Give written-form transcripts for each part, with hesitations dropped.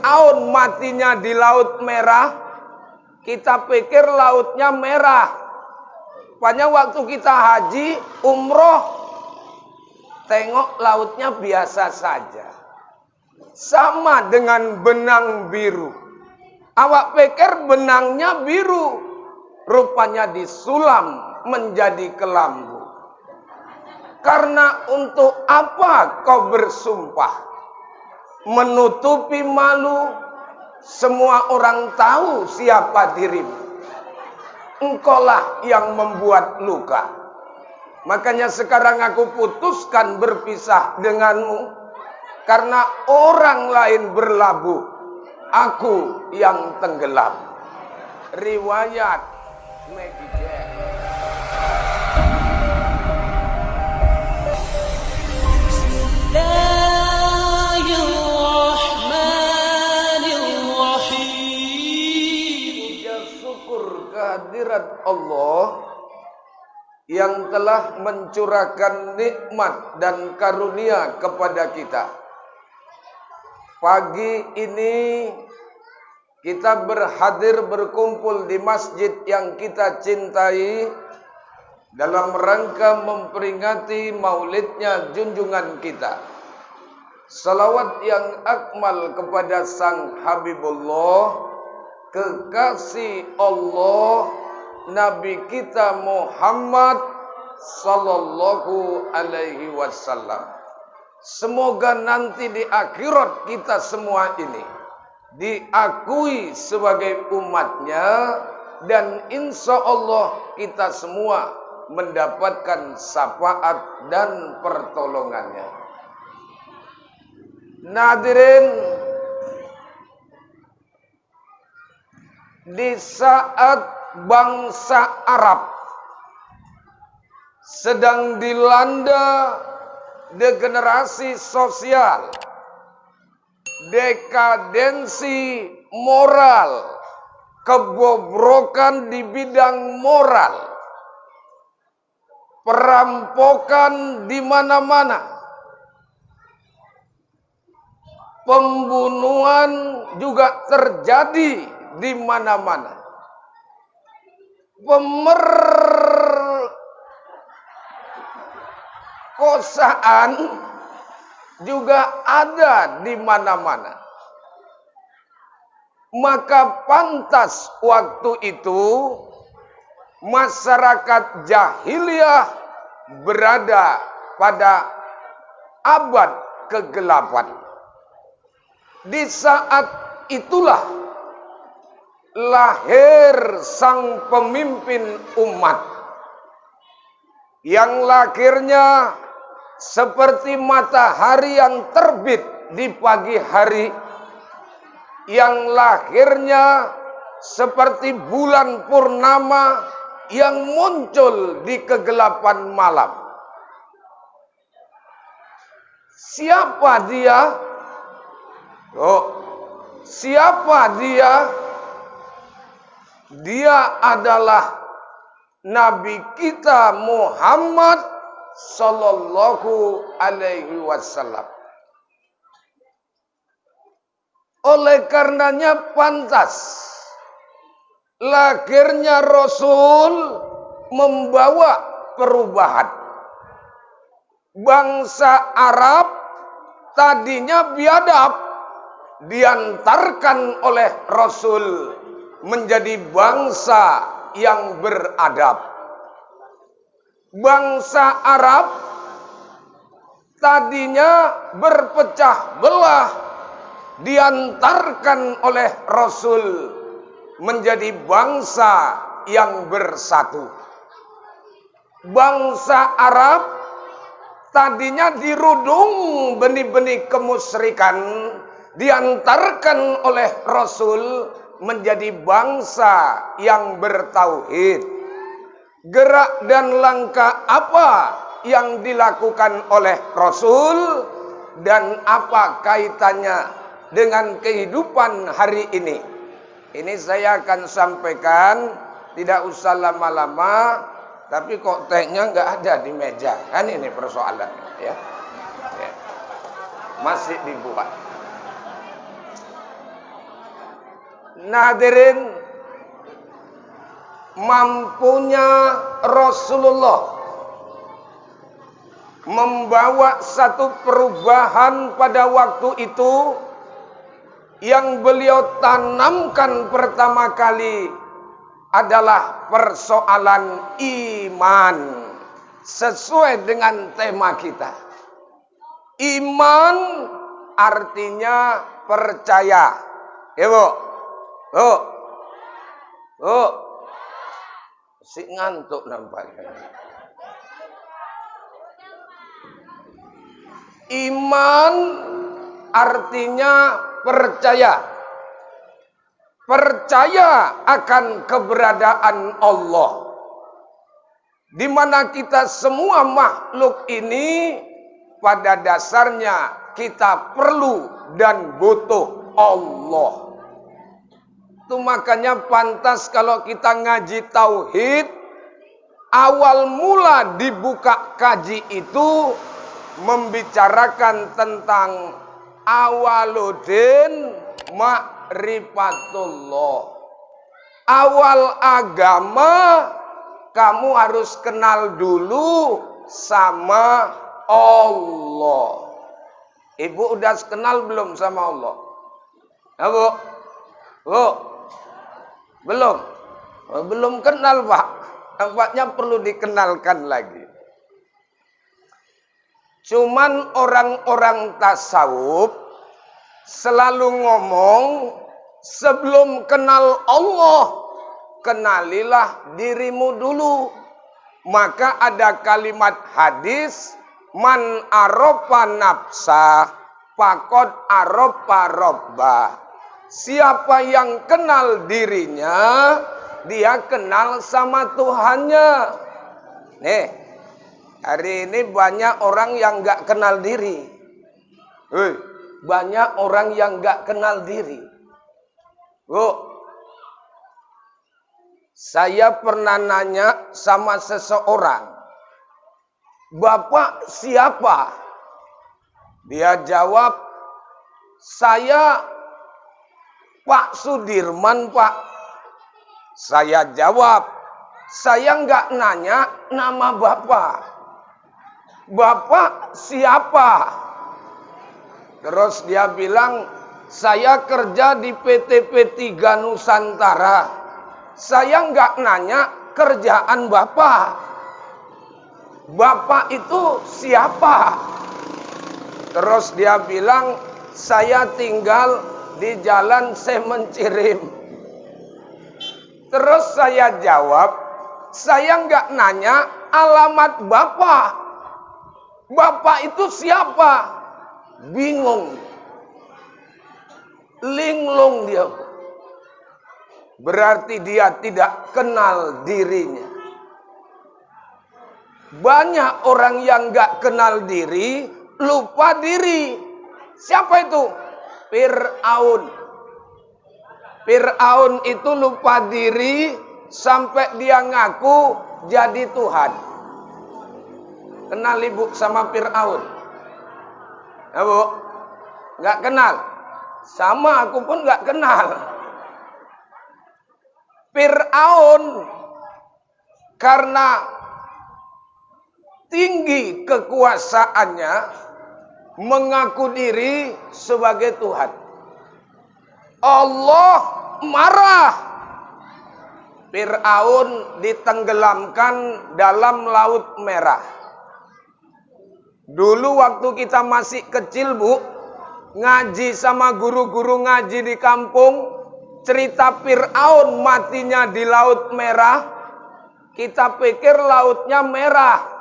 Fir'aun matinya di Laut Merah, kita pikir lautnya merah. Banyak waktu kita haji, umroh, tengok lautnya biasa saja. Sama dengan benang biru. Awak pikir benangnya biru, rupanya disulam menjadi kelambu. Karena untuk apa kau bersumpah? Menutupi malu, semua orang tahu siapa dirimu. Engkaulah yang membuat luka. Makanya sekarang aku putuskan berpisah denganmu. Karena orang lain berlabuh, aku yang tenggelam. Riwayat Maggie Jack. Kehadirat Allah yang telah mencurahkan nikmat dan karunia kepada kita. Pagi ini kita berkumpul di masjid yang kita cintai dalam rangka memperingati maulidnya junjungan kita. Salawat yang akmal kepada Sang Habibullah, kekasih Allah, Nabi kita Muhammad sallallahu alaihi wasallam. Semoga nanti di akhirat kita semua ini diakui sebagai umatnya, dan insya Allah kita semua mendapatkan syafaat dan pertolongannya. Hadirin, di saat bangsa Arab sedang dilanda degenerasi sosial, dekadensi moral, kebobrokan di bidang moral, perampokan di mana-mana, pembunuhan juga terjadi di mana-mana, pemerkosaan juga ada di mana-mana. Maka pantas waktu itu masyarakat jahiliyah berada pada abad kegelapan. Di saat itulah lahir sang pemimpin umat yang lahirnya seperti matahari yang terbit di pagi hari, yang lahirnya seperti bulan purnama yang muncul di kegelapan malam. Siapa dia? Siapa dia? Dia adalah Nabi kita Muhammad sallallahu alaihi wasallam. Oleh karenanya pantas lahirnya Rasul membawa perubahan. Bangsa Arab tadinya biadab, diantarkan oleh Rasul menjadi bangsa yang beradab. Bangsa Arab tadinya berpecah belah, diantarkan oleh Rasul menjadi bangsa yang bersatu. Bangsa Arab tadinya dirudung benih-benih kemusyrikan, diantarkan oleh Rasul menjadi bangsa yang bertauhid. Gerak dan langkah apa yang dilakukan oleh Rasul dan apa kaitannya dengan kehidupan hari ini? Ini saya akan sampaikan, tidak usah lama-lama, tapi kok tehnya nggak ada di meja, kan ini persoalannya, ya. Masih dibuat. Hadirin, mampunya Rasulullah membawa satu perubahan pada waktu itu yang beliau tanamkan pertama kali adalah persoalan iman. Sesuai dengan tema kita. Iman artinya percaya. Ya, Bu? Bu? Bu? Si ngantuk nampaknya. Iman artinya percaya. Percaya akan keberadaan Allah. Di mana kita semua makhluk ini pada dasarnya kita perlu dan butuh Allah. Itu makanya pantas kalau kita ngaji tauhid, awal mula dibuka kaji itu membicarakan tentang awaludin ma'rifatullah. Awal agama kamu harus kenal dulu sama Allah. Ibu udah kenal belum sama Allah? Ya, Bu? Bu? Belum? Belum kenal, Pak. Nampaknya perlu dikenalkan lagi. Cuman orang-orang tasawuf selalu ngomong, sebelum kenal Allah, kenalilah dirimu dulu. Maka ada kalimat hadis, man arofa nafsa faqad arofa robba. Siapa yang kenal dirinya, dia kenal sama Tuhannya. Nih, hari ini banyak orang yang gak kenal diri. Banyak orang yang gak kenal diri. Bu, saya pernah nanya sama seseorang, Bapak siapa? Dia jawab, saya Pak Sudirman, Pak. Saya jawab, saya nggak nanya nama Bapak. Bapak siapa? Terus dia bilang, saya kerja di PT P3 Nusantara. Saya nggak nanya kerjaan Bapak. Bapak itu siapa? Terus dia bilang, saya tinggal di Jalan Semencirim. Terus saya jawab, saya nggak nanya alamat Bapak. Bapak itu siapa? Bingung. Linglung dia. Berarti dia tidak kenal dirinya. Banyak orang yang nggak kenal diri, lupa diri. Siapa itu? Fir'aun. Fir'aun itu lupa diri sampai dia ngaku jadi Tuhan. Kenal ibu sama Fir'aun? Ya, Bu? Nggak kenal? Sama aku pun nggak kenal. Fir'aun karena tinggi kekuasaannya mengaku diri sebagai Tuhan. Allah marah. Fir'aun ditenggelamkan dalam Laut Merah. Dulu waktu kita masih kecil, Bu, ngaji sama guru-guru ngaji di kampung, cerita Fir'aun matinya di Laut Merah, kita pikir lautnya merah.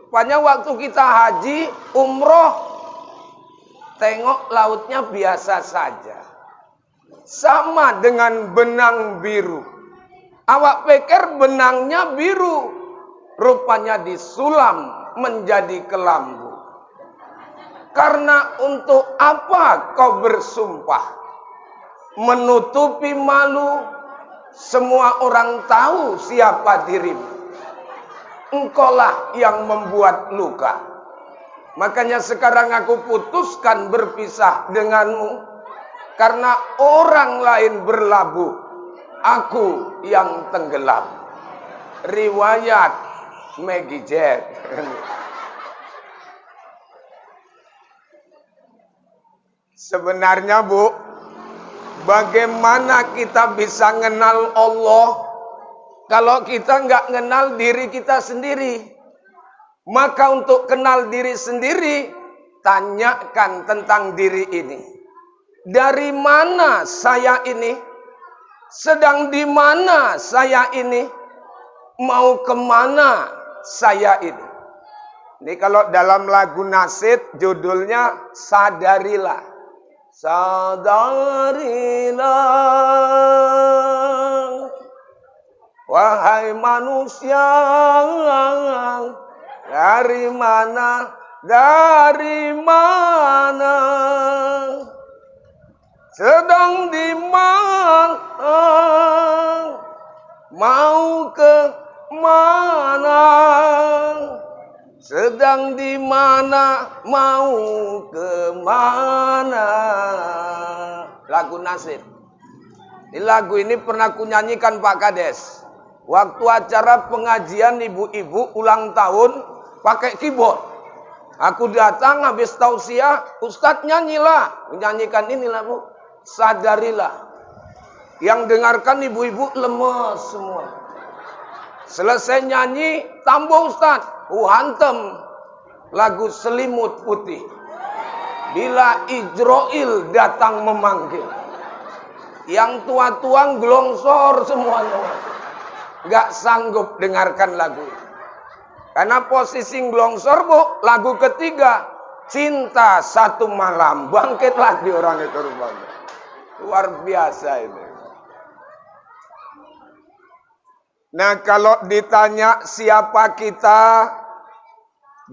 Rupanya waktu kita haji, umroh, tengok lautnya biasa saja. Sama dengan benang biru. Awak pikir benangnya biru. Rupanya disulam menjadi kelambu. Karena untuk apa kau bersumpah? Menutupi malu. Semua orang tahu siapa dirimu. Engkaulah yang membuat luka. Makanya sekarang aku putuskan berpisah denganmu. Karena orang lain berlabuh, aku yang tenggelam. Riwayat Maggie Jet. Sebenarnya Bu, bagaimana kita bisa kenal Allah kalau kita nggak kenal diri kita sendiri? Maka untuk kenal diri sendiri, tanyakan tentang diri ini. Dari mana saya ini? Sedang di mana saya ini? Mau kemana saya ini? Ini kalau dalam lagu nasyid judulnya Sadarilah. Sadarilah, wahai manusia, dari mana, sedang di mana, mau ke mana, sedang di mana, mau ke mana. Lagu nasyid. Ini lagu ini pernah kunyanyikan Pak Kades. Waktu acara pengajian ibu-ibu ulang tahun pakai keyboard. Aku datang habis tausiah, Ustadz nyanyilah. Menyanyikan inilah Bu. Sadarilah. Yang dengarkan ibu-ibu lemes semua. Selesai nyanyi, tambah Ustadz. Hantem lagu Selimut Putih. Bila Ijroil datang memanggil. Yang tua-tua gelongsor semuanya. Gak sanggup dengarkan lagu ini. Karena posisi gelongsor Bu, lagu ketiga. Cinta Satu Malam. Bangkit lagi orang itu rupanya. Luar biasa ini. Nah kalau ditanya siapa kita,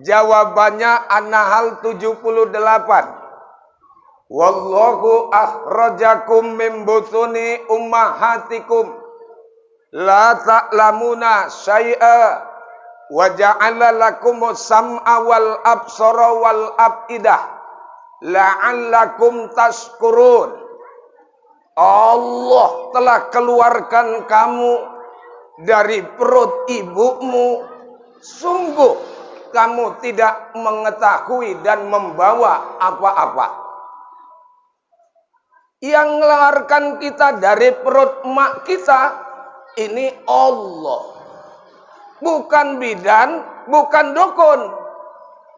jawabannya An-Nahl 78. Wallahu akhrajakum min butuni ummahatikum la ta'lamuna syai'a wa ja'ala lakumus sam'a wal absara wal afidah la'allakum tashkurun. Allah telah keluarkan kamu dari perut ibumu, sungguh kamu tidak mengetahui dan membawa apa-apa. Yang mengeluarkan kita dari perut emak kita, ini Allah. Bukan bidan, bukan dukun.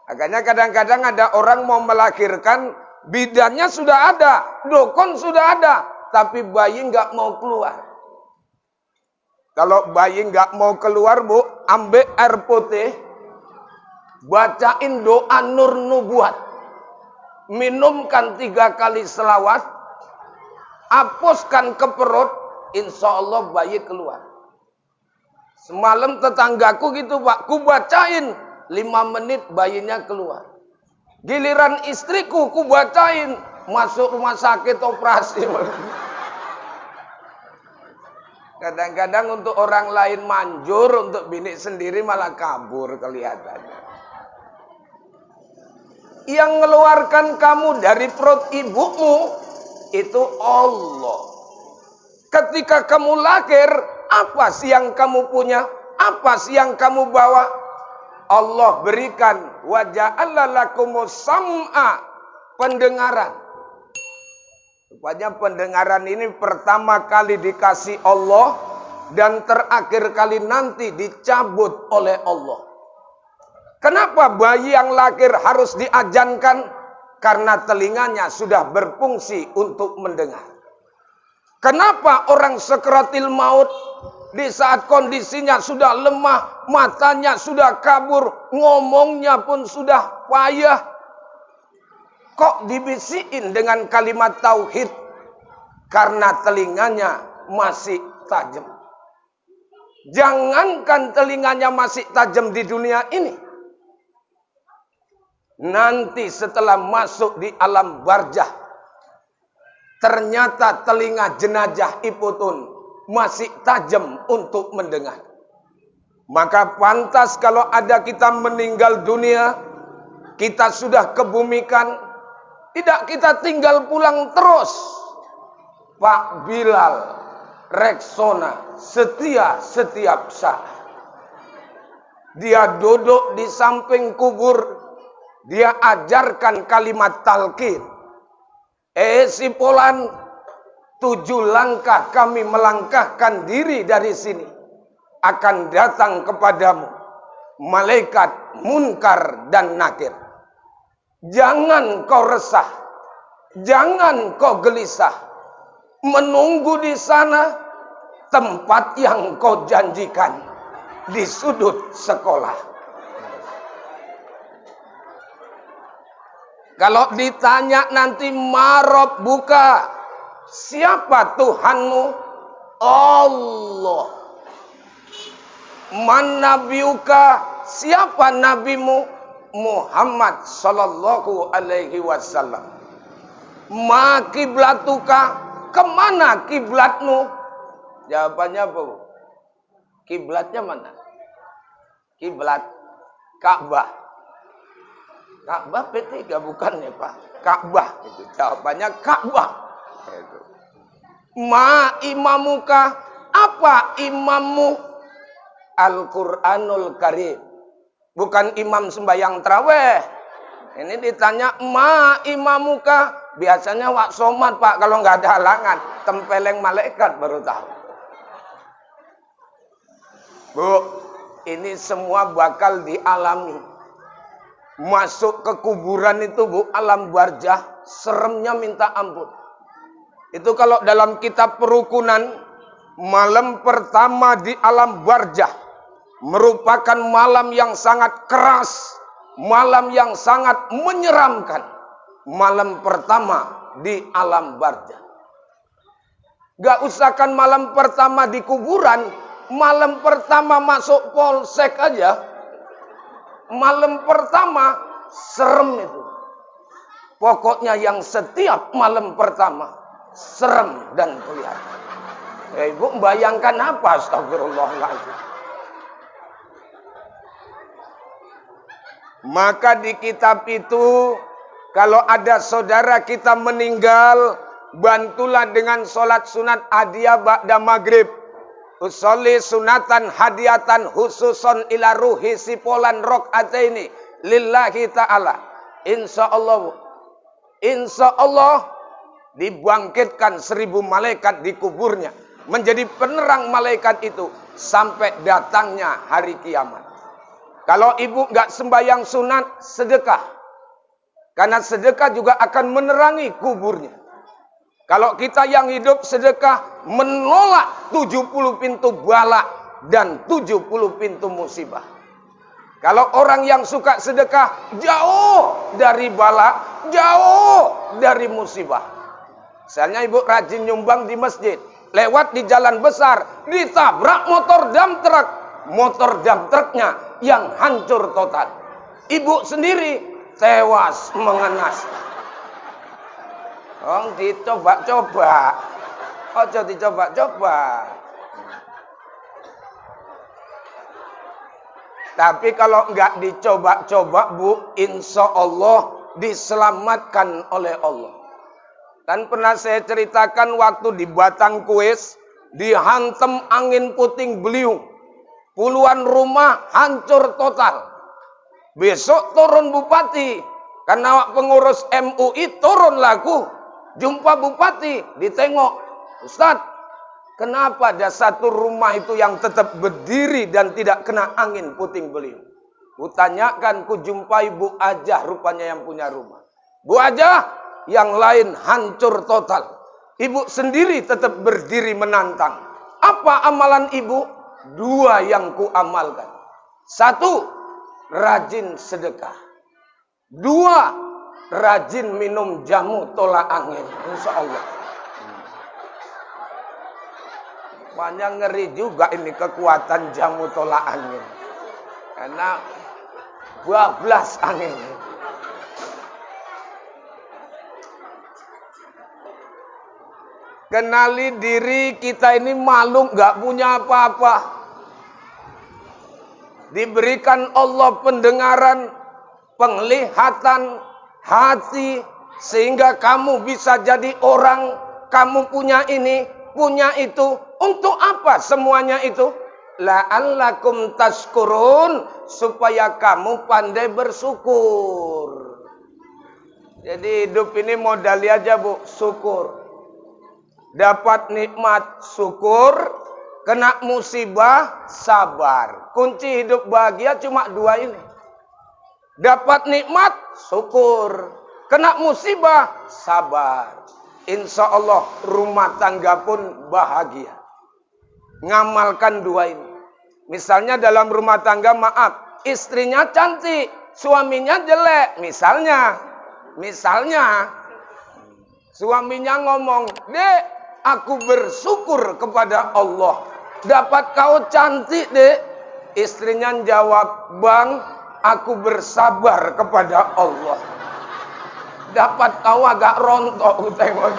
Makanya kadang-kadang ada orang mau melahirkan, bidannya sudah ada, dukun sudah ada, tapi bayi nggak mau keluar. Kalau bayi nggak mau keluar Bu, ambil air putih, bacain doa nur nubuat, minumkan 3 kali selawat, hapuskan ke perut, insya Allah bayi keluar. Semalam tetanggaku gitu Pak, ku bacain 5 menit bayinya keluar. Giliran istriku ku bacain, masuk rumah sakit operasi. Kadang-kadang untuk orang lain manjur, untuk bini sendiri malah kabur kelihatannya. Yang mengeluarkan kamu dari perut ibumu, itu Allah. Ketika kamu lahir, apa sih yang kamu punya? Apa sih yang kamu bawa? Allah berikan wa ja'ala lakumus sam'a, pendengaran. Rupanya pendengaran ini pertama kali dikasih Allah dan terakhir kali nanti dicabut oleh Allah. Kenapa bayi yang lahir harus diajankan? Karena telinganya sudah berfungsi untuk mendengar. Kenapa orang sakaratil maut di saat kondisinya sudah lemah, matanya sudah kabur, ngomongnya pun sudah payah, kok dibisikin dengan kalimat tauhid? Karena telinganya masih tajam. Jangankan telinganya masih tajam di dunia ini, nanti setelah masuk di alam barzah, ternyata telinga jenazah iputun masih tajam untuk mendengar. Maka pantas kalau ada kita meninggal dunia, kita sudah kebumikan, tidak kita tinggal pulang terus. Pak Bilal reksona setia setiap saat. Dia duduk di samping kubur, dia ajarkan kalimat talqin. Si Polan, 7 langkah kami melangkahkan diri dari sini. Akan datang kepadamu malaikat munkar dan nakir. Jangan kau resah, jangan kau gelisah. Menunggu di sana tempat yang kau janjikan di sudut sekolah. Kalau ditanya nanti Marob buka, siapa Tuhanmu? Allah. Man nabiuka, siapa nabimu? Muhammad sallallahu alaihi wasallam. Ma kiblatuka, kemana kiblatmu? Jawabannya apa? Kiblatnya mana? Kiblat Ka'bah. Ka'bah P3 bukan ya Pak? Ka'bah itu jawabannya Ka'bah. Itu. Ma imamuka, apa imammu? Al-Quranul Karim. Bukan imam sembahyang tarawih. Ini ditanya ma imamuka, biasanya wak somat Pak kalau nggak ada halangan, tempeleng malaikat baru tahu. Bu, ini semua bakal dialami. Masuk ke kuburan itu Bu, alam barzah, seremnya minta ampun. Itu kalau dalam kitab perukunan, malam pertama di alam barzah merupakan malam yang sangat keras, malam yang sangat menyeramkan. Malam pertama di alam barzah. Gak usahkan malam pertama di kuburan, malam pertama masuk polsek aja, malam pertama serem itu. Pokoknya yang setiap malam pertama serem dan kelihatan. Ibu bayangkan apa? Astagfirullahaladzim. Maka di kitab itu, kalau ada saudara kita meninggal, bantulah dengan sholat sunat adiyah ba'da maghrib. Usolli sunatan hadiatan khususon ila ruhi si Polan rok'ataini lillahi ta'ala. Insya Allah dibangkitkan 1000 malaikat di kuburnya, menjadi penerang malaikat itu sampai datangnya hari kiamat. Kalau ibu nggak sembahyang sunat, sedekah. Karena sedekah juga akan menerangi kuburnya. Kalau kita yang hidup sedekah, menolak 70 pintu bala dan 70 pintu musibah. Kalau orang yang suka sedekah, jauh dari bala, jauh dari musibah. Misalnya ibu rajin nyumbang di masjid, lewat di jalan besar, ditabrak motor dump truck. Motor dump truknya yang hancur total. Ibu sendiri tewas mengenas. Oh, dicoba-coba. Ojo dicoba-coba. Tapi kalau enggak dicoba-coba Bu, insya Allah diselamatkan oleh Allah. Dan pernah saya ceritakan waktu di Batang Kuis, dihantam angin puting beliung. Puluhan rumah hancur total. Besok turun bupati. Karena pengurus MUI turun laku. Jumpa bupati. Ditengok. Ustadz, kenapa ada satu rumah itu yang tetap berdiri dan tidak kena angin puting beliung? Kutanyakan, kujumpai Bu Ajah rupanya yang punya rumah. Bu Ajah, yang lain hancur total. Ibu sendiri tetap berdiri menantang. Apa amalan ibu? 2 yang kuamalkan. 1, rajin sedekah. 2, rajin minum jamu tolak angin. Insya Allah. Banyak ngeri juga ini kekuatan jamu tolak angin. Karena 12 angin. Kenali diri kita ini malu, gak punya apa-apa. Diberikan Allah pendengaran, penglihatan, hati, sehingga kamu bisa jadi orang kamu punya ini, punya itu. Untuk apa semuanya itu? La'allakum tashkurun, supaya kamu pandai bersyukur. Jadi hidup ini modalnya aja, Bu, syukur. Dapat nikmat, syukur. Kena musibah, sabar. Kunci hidup bahagia cuma dua ini. Dapat nikmat, syukur. Kena musibah, sabar. Insya Allah rumah tangga pun bahagia. Ngamalkan dua ini. Misalnya dalam rumah tangga, maaf, istrinya cantik, suaminya jelek. Misalnya, suaminya ngomong, "Dek, aku bersyukur kepada Allah. Dapat kau cantik, Dek." Istrinya jawab, "Bang, aku bersabar kepada Allah." Dapat kau agak rontok tengok.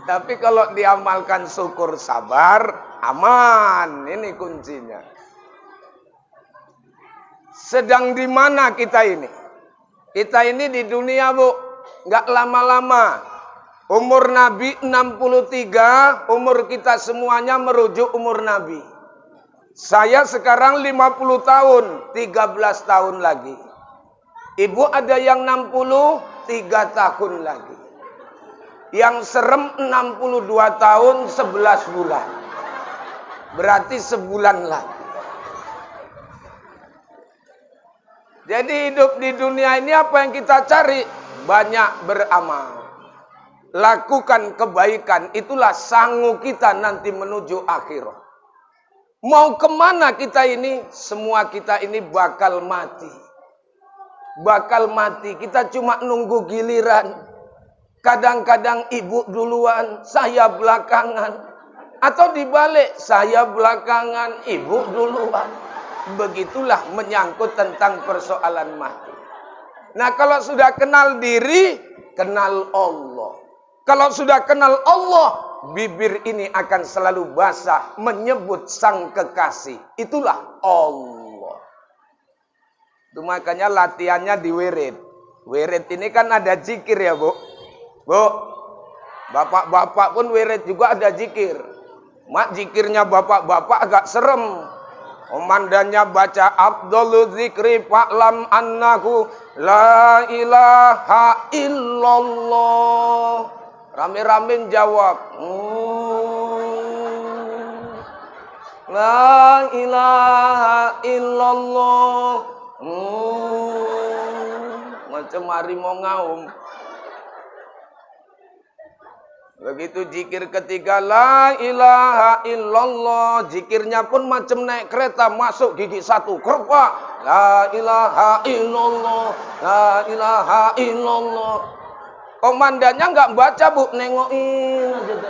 Tapi kalau diamalkan syukur sabar, aman. Ini kuncinya. Sedang di mana kita ini? Kita ini di dunia, Bu, nggak lama-lama. Umur Nabi 63, umur kita semuanya merujuk umur Nabi. Saya sekarang 50 tahun, 13 tahun lagi. Ibu ada yang 63 tahun lagi. Yang serem 62 tahun 11 bulan. Berarti sebulan lagi. Jadi hidup di dunia ini apa yang kita cari? Banyak beramal. Lakukan kebaikan, itulah sangu kita nanti menuju akhirat. Mau kemana kita ini? Semua kita ini bakal mati. Bakal mati, kita cuma nunggu giliran. Kadang-kadang ibu duluan, saya belakangan. Atau dibalik, saya belakangan, ibu duluan. Begitulah menyangkut tentang persoalan mati. Nah, kalau sudah kenal diri, kenal Allah. Kalau sudah kenal Allah, bibir ini akan selalu basah menyebut sang kekasih. Itulah Allah. Itu makanya latihannya di wirid. Wirid ini kan ada zikir ya, Bu. Bu, bapak-bapak pun wirid juga ada zikir. Mak, zikirnya bapak-bapak agak serem. Komandannya baca Abdul Zikri fa'lam annahu la ilaha illallah. Rame-rame jawab. La ilaha illallah. Macam harimau ngaum. Begitu zikir ketiga, la ilaha illallah. Zikirnya pun macam naik kereta, masuk gigi satu, kerpa. La ilaha illallah, la ilaha illallah. Komandannya nggak baca, Bu, nengokin aja.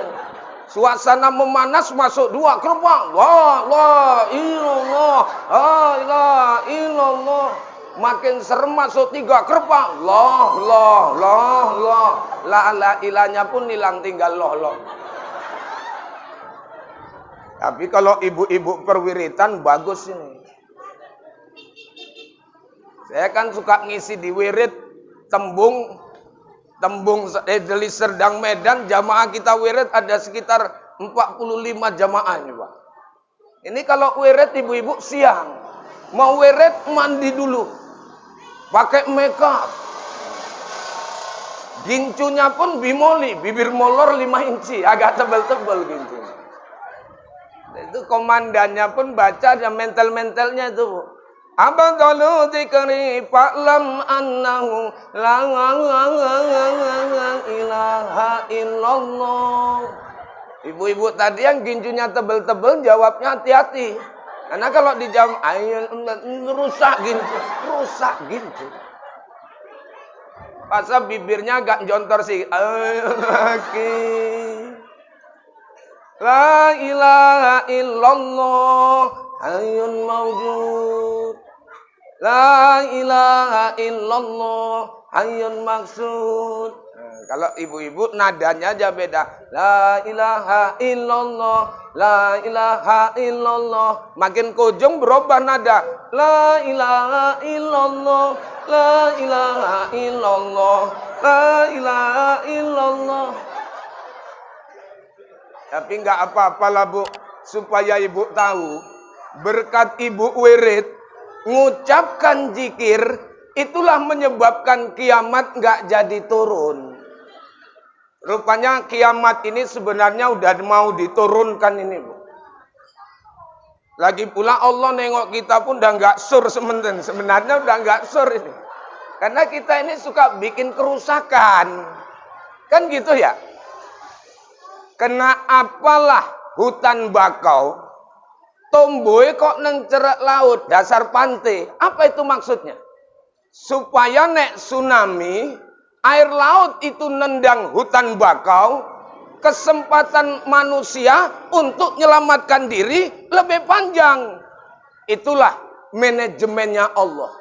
Suasana memanas, masuk dua, kerpa. La ilallah, la ilaha illallah. Makin serem masuk tiga, kerpa. La ilahnya pun hilang, tinggal loh. Tapi kalau ibu-ibu perwiritan bagus ini. Saya kan suka ngisi di wirid tembung Deli Serdang Medan, jamaah kita wirid ada sekitar 45 jamaah ini, Pak. Ini kalau wirid ibu-ibu siang. Mau wirid mandi dulu. Pakai makeup. Gincunya pun bimoli, bibir molor 5 inci, agak tebal-tebal gincunya. Itu komandannya pun baca, ada mental-mentalnya itu. Abadalu dzikri fa'lam annahu la ilaha illallah. Ibu-ibu tadi yang gincunya tebal-tebal jawabnya hati-hati. Karena kalau dijawab rusak gincu. Pasal bibirnya agak jontor sih. La ilaha illallah hayyun mawjud. La ilaha illallah hayyun maksud. Kalau ibu-ibu nadanya aja beda. La ilaha illallah, la ilaha illallah. Makin ke ujung berubah nada. La ilaha illallah, la ilaha illallah, la ilaha illallah. Tapi nggak apa-apalah Bu, supaya ibu tahu, berkat ibu wirid, ngucapkan zikir, itulah menyebabkan kiamat nggak jadi turun. Rupanya kiamat ini sebenarnya udah mau diturunkan ini Bu. Lagi pula Allah nengok kita pun udah nggak sur sebenarnya udah nggak sur ini. Karena kita ini suka bikin kerusakan. Kan gitu ya? Kena apalah hutan bakau, tomboy kok neng cerak laut, dasar pantai. Apa itu maksudnya? Supaya nek tsunami, air laut itu nendang hutan bakau, kesempatan manusia untuk menyelamatkan diri lebih panjang. Itulah manajemennya Allah.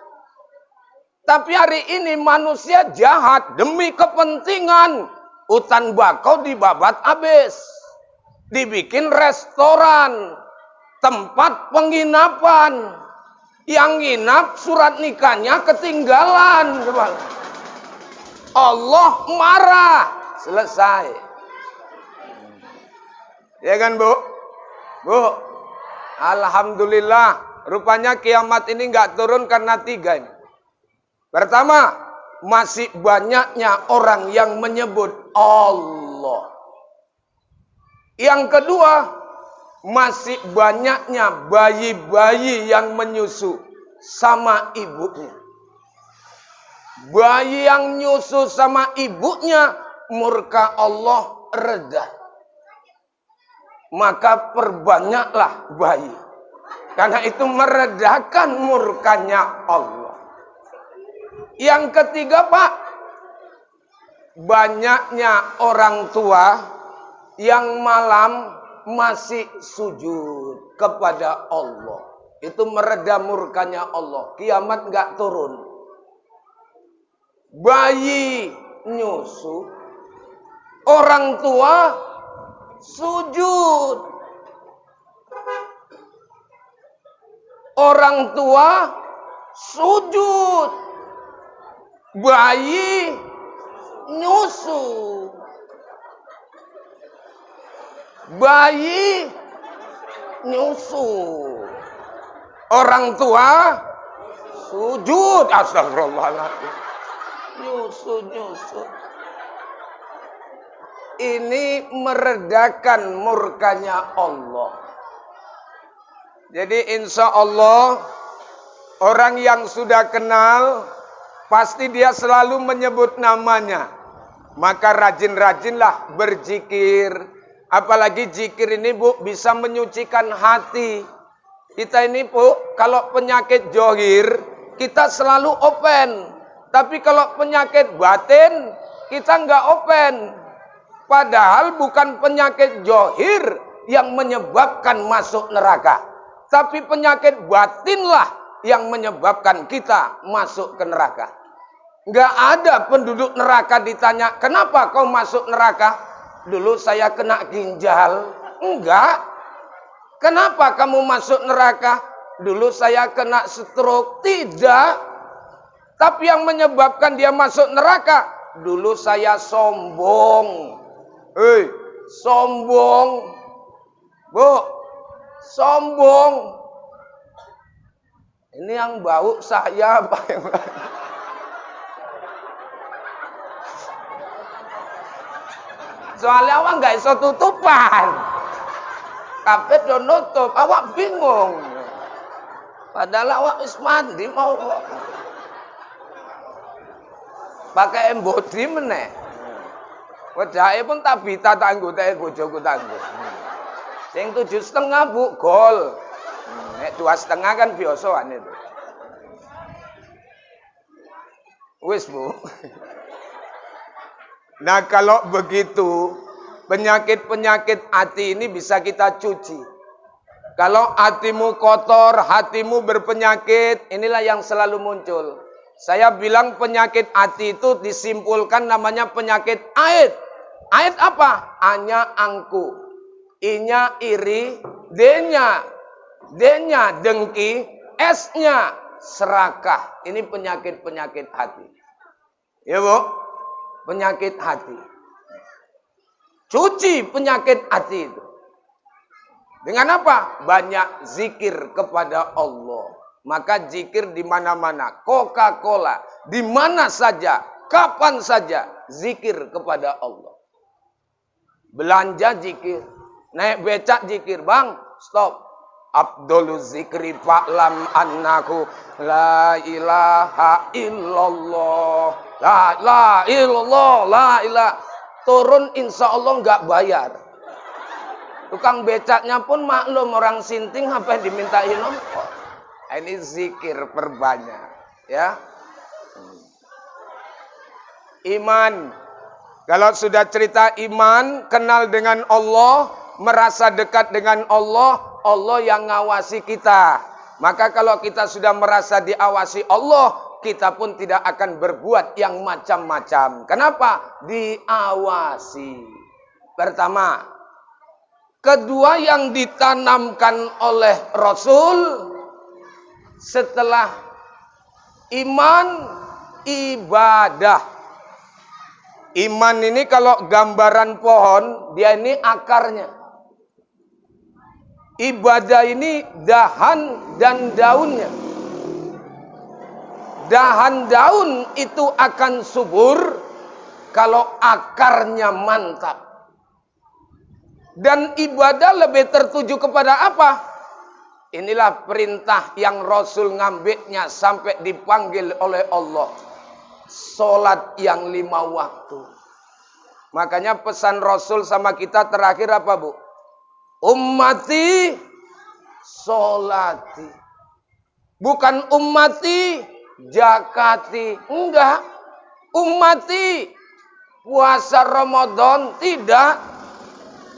Tapi hari ini manusia jahat demi kepentingan. Hutan bakau dibabat habis. Dibikin restoran, tempat penginapan. Yang nginap surat nikahnya ketinggalan. Allah marah. Selesai. Ya kan Bu? Bu, alhamdulillah. Rupanya kiamat ini nggak turun karena 3 ini. Pertama, masih banyaknya orang yang menyebut Allah. Yang kedua, masih banyaknya bayi-bayi yang menyusu sama ibunya. Bayi yang nyusu sama ibunya, murka Allah reda. Maka perbanyaklah bayi. Karena itu meredakan murkanya Allah. Yang ketiga Pak, banyaknya orang tua yang malam masih sujud kepada Allah. Itu mereda murkanya Allah. Kiamat nggak turun. Bayi nyusu, orang tua sujud. Orang tua sujud. Bayi nyusu. Bayi nyusu. Orang tua sujud. Astagfirullahaladzim. Nyusu. Ini meredakan murkanya Allah. Jadi insya Allah orang yang sudah kenal pasti dia selalu menyebut namanya. Maka rajin-rajinlah berzikir. Apalagi zikir ini Bu bisa menyucikan hati. Kita ini Bu kalau penyakit johir kita selalu open. Tapi kalau penyakit batin kita nggak open. Padahal bukan penyakit johir yang menyebabkan masuk neraka. Tapi penyakit batinlah yang menyebabkan kita masuk ke neraka. Nggak ada penduduk neraka ditanya, kenapa kau masuk neraka? Dulu saya kena ginjal. Enggak. Kenapa kamu masuk neraka? Dulu saya kena stroke. Tidak. Tapi yang menyebabkan dia masuk neraka, dulu saya sombong. Sombong. Bu, sombong. Ini yang bau saya apa yang soalnya awak nggak iso tutupan. Kabeh do nutup, awak bingung. Padahal awak wis mandi mau pakai embodi meneh. Wedake pun tabita tanggo teh bojoku tanggo. Sing 7,5 Bu gol. Nek 2,5 kan biasaan itu. Wis Bu. Nah kalau begitu, penyakit-penyakit hati ini bisa kita cuci. Kalau hatimu kotor, hatimu berpenyakit, inilah yang selalu muncul. Saya bilang penyakit hati itu disimpulkan namanya penyakit aid. Aid apa? A-nya angku, I-nya iri, D-nya dengki, S-nya serakah. Ini penyakit-penyakit hati. Ya Bu? Penyakit hati. Cuci penyakit hati itu. Dengan apa? Banyak zikir kepada Allah. Maka zikir di mana-mana. Coca-Cola. Di mana saja. Kapan saja. Zikir kepada Allah. Belanja zikir. Naik becak zikir. Bang, stop. Abdul zikri fa'lam annahu la ilaha illallah. La illallah. La ilaha. Turun insya Allah nggak bayar. Tukang becaknya pun maklum orang sinting apa yang dimintain ongkos. Ini zikir perbanyak, ya. Iman. Kalau sudah cerita iman, kenal dengan Allah, merasa dekat dengan Allah, Allah yang ngawasi kita. Maka kalau kita sudah merasa diawasi Allah, kita pun tidak akan berbuat yang macam-macam. Kenapa? Diawasi. Pertama. Kedua yang ditanamkan oleh Rasul setelah iman, ibadah. Iman ini kalau gambaran pohon, dia ini akarnya. Ibadah ini dahan dan daunnya. Dahan daun itu akan subur kalau akarnya mantap. Dan ibadah lebih tertuju kepada apa? Inilah perintah yang Rasul ngambilnya sampai dipanggil oleh Allah. Salat yang 5 waktu. Makanya pesan Rasul sama kita terakhir apa, Bu? Ummati solati. Bukan ummati jakati. Enggak. Ummati puasa Ramadan. Tidak.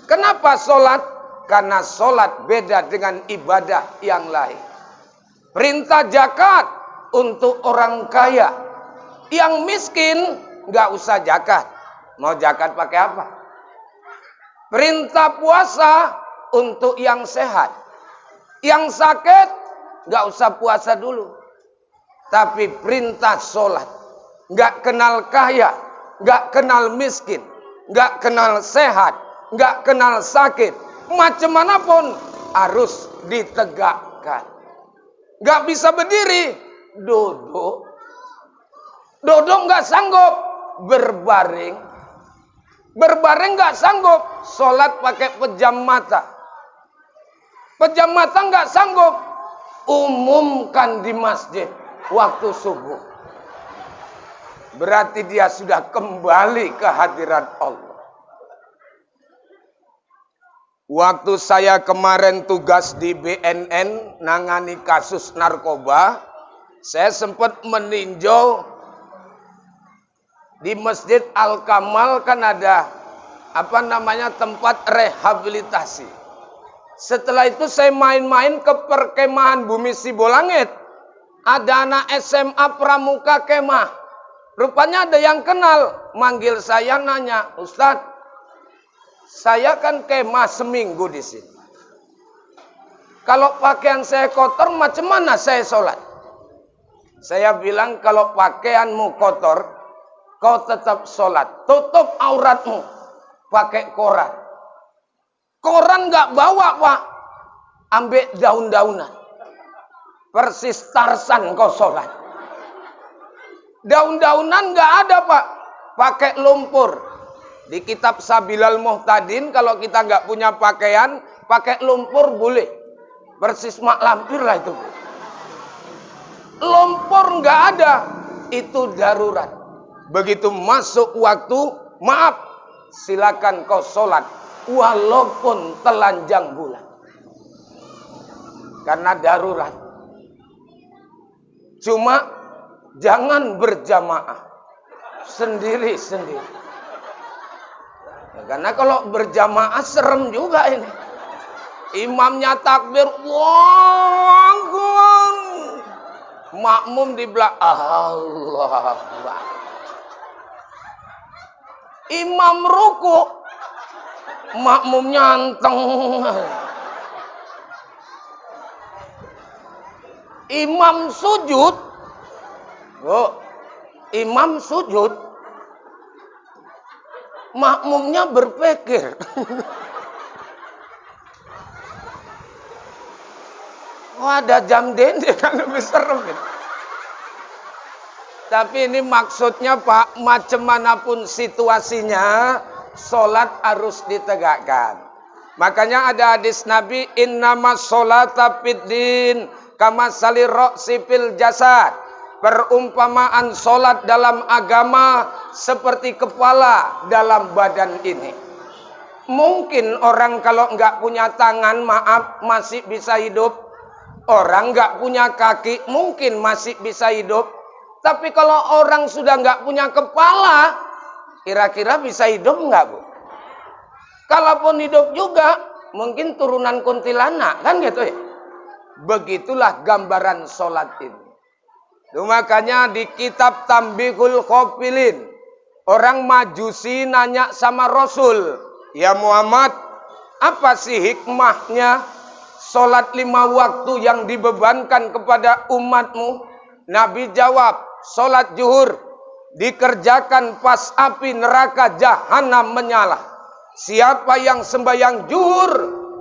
Kenapa sholat? Karena sholat beda dengan ibadah yang lain. Perintah zakat untuk orang kaya. Yang miskin nggak usah zakat. Mau zakat pakai apa? Perintah puasa untuk yang sehat. Yang sakit nggak usah puasa dulu. Tapi perintah sholat. Nggak kenal kaya. Nggak kenal miskin. Nggak kenal sehat. Nggak kenal sakit, macam manapun harus ditegakkan. Nggak bisa berdiri, duduk. Duduk nggak sanggup, berbaring. Berbaring nggak sanggup, sholat pakai pejam mata. Pejam mata nggak sanggup, umumkan di masjid waktu subuh. Berarti dia sudah kembali ke hadirat Allah. Waktu saya kemarin tugas di BNN nangani kasus narkoba, saya sempat meninjau di Masjid Al-Kamal kan ada tempat rehabilitasi. Setelah itu saya main-main ke perkemahan Bumi Sibolangit. Ada anak SMA pramuka kemah. Rupanya ada yang kenal, manggil saya nanya, "Ustadz, saya kan kemah seminggu di sini. Kalau pakaian saya kotor, macam mana saya sholat?" Saya bilang, kalau pakaianmu kotor, kau tetap sholat. Tutup auratmu, pakai koran. Koran nggak bawa, Pak. Ambil daun-daunan. Persis Tarsan kau sholat. Daun-daunan nggak ada, Pak. Pakai lumpur. Di kitab Sabilal Muhtadin, kalau kita nggak punya pakaian, pakai lumpur boleh. Persis mak lampir lah itu. Lumpur nggak ada, itu darurat. Begitu masuk waktu, maaf, silakan kau sholat, walaupun telanjang bulan. Karena darurat. Cuma jangan berjamaah, sendiri-sendiri. Karena kalau berjamaah serem juga ini. Imamnya takbir, wah, makmum di belakang, Allah Akbar. Imam ruku, makmum nyanteng. Imam sujud, imam sujud. makmumnya berpikir. Wah, ada jam dende kan lebih serem. Tapi ini maksudnya Pak, macam manapun situasinya, sholat harus ditegakkan. Makanya ada hadis Nabi, innamas sholata fiddin kama salirro'si fil jasad. Perumpamaan sholat dalam agama seperti kepala dalam badan ini. Mungkin orang kalau nggak punya tangan, maaf, masih bisa hidup. Orang nggak punya kaki, mungkin masih bisa hidup. Tapi kalau orang sudah nggak punya kepala, kira-kira bisa hidup nggak, Bu? Kalaupun hidup juga, mungkin turunan kuntilanak, kan gitu ya? Begitulah gambaran sholat ini. Itu makanya di kitab Tambihul Khofilin, orang Majusi nanya sama Rasul, ya Muhammad, apa sih hikmahnya sholat 5 waktu yang dibebankan kepada umatmu? Nabi jawab, sholat zuhur dikerjakan pas api neraka jahanam menyala. Siapa yang sembahyang zuhur,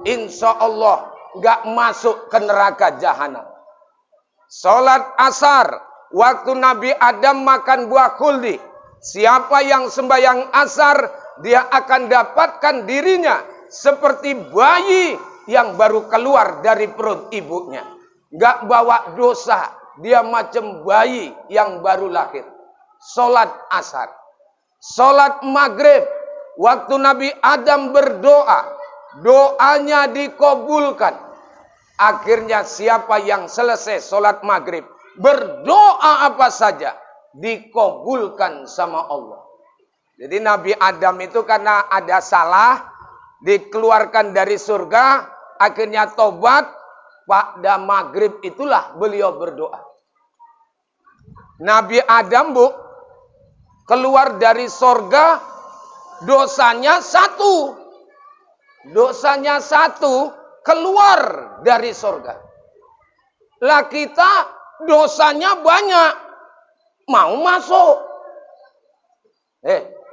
insya Allah gak masuk ke neraka jahanam. Sholat asar, waktu Nabi Adam makan buah khuldi. Siapa yang sembahyang asar, dia akan dapatkan dirinya seperti bayi yang baru keluar dari perut ibunya. Gak bawa dosa, dia macam bayi yang baru lahir. Sholat asar. Sholat maghrib, waktu Nabi Adam berdoa, doanya dikabulkan. Akhirnya siapa yang selesai sholat maghrib, berdoa apa saja, dikabulkan sama Allah. Jadi Nabi Adam itu karena ada salah, dikeluarkan dari surga, akhirnya tobat, pada maghrib itulah beliau berdoa. Nabi Adam, Bu, keluar dari surga, dosanya satu. Dosanya satu, keluar dari surga. Lah kita dosanya banyak, mau masuk.